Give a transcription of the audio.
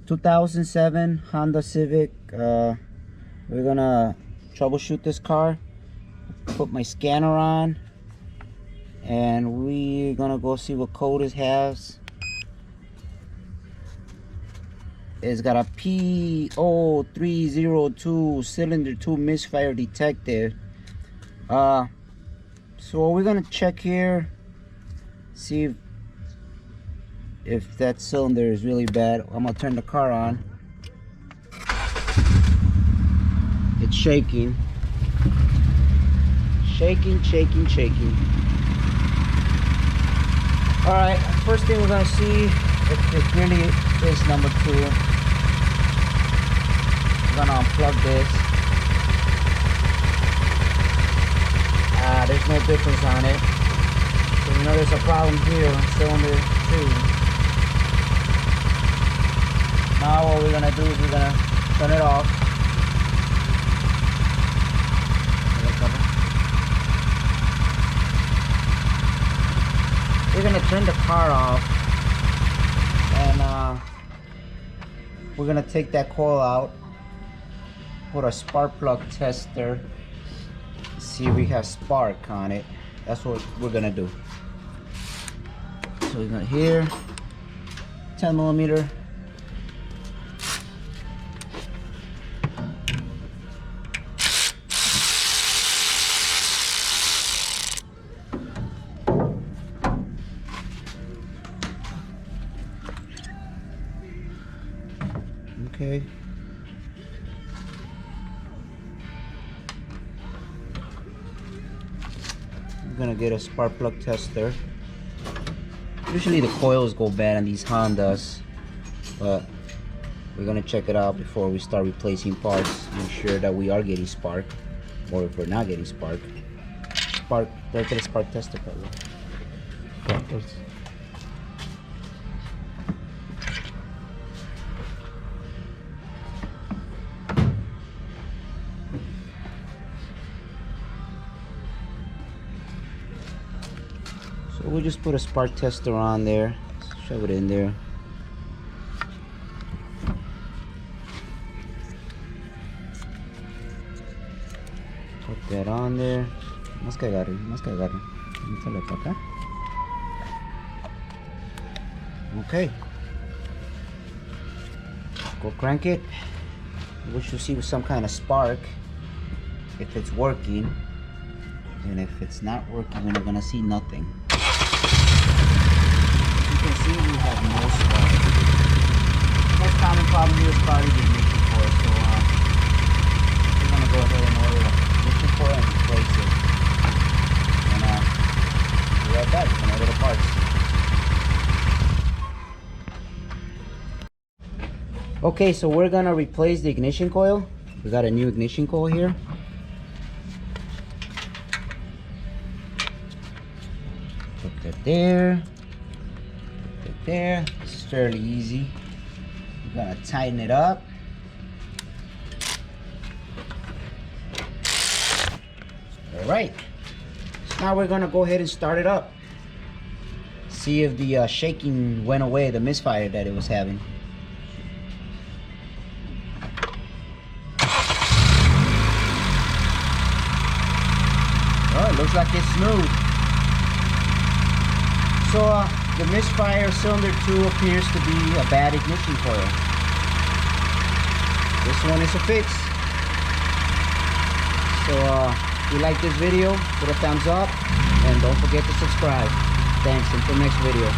2007 Honda Civic. We're gonna troubleshoot this car, put my scanner on, and we're gonna go see what code it has. It's got a P0302 cylinder 2 misfire detected. So we're gonna check here, see if that cylinder is really bad. I'm gonna turn the car on. It's shaking. Shaking. Alright, first thing we're gonna see if it really is number 2. We're gonna unplug this. There's no difference on it. So we know there's a problem here on cylinder 2. Now what we're gonna do is we're gonna turn it off. We're gonna turn the car off, and we're gonna take that coil out, put a spark plug tester, see if we have spark on it. That's what we're gonna do. So we're gonna here 10mm. Okay. I'm gonna get a spark plug tester. Usually the coils go bad on these Hondas, but we're gonna check it out before we start replacing parts. Make sure that we are getting spark, or if we're not getting spark. Spark, let's get a spark tester. So we'll just put a spark tester on there, shove it in there. Put that on there. Más que agarre. Mételo para acá. Okay. Go crank it. We should see some kind of spark if it's working. And if it's not working, we're not gonna see nothing. You can see we have no spark. Most common problem here is probably the ignition coil. So we're gonna go ahead and order an ignition coil and replace it. And be right back. We're gonna order the parts. Okay, so we're gonna replace the ignition coil. We got a new ignition coil here. Put that there. Put that there. This is fairly easy. We're gonna tighten it up. All right. So now we're gonna go ahead and start it up. See if the shaking went away, the misfire that it was having. Oh, it looks like it's smooth. So the misfire cylinder 2 appears to be a bad ignition coil. This one is a fix. So if you like this video, put a thumbs up and don't forget to subscribe. Thanks, until next video.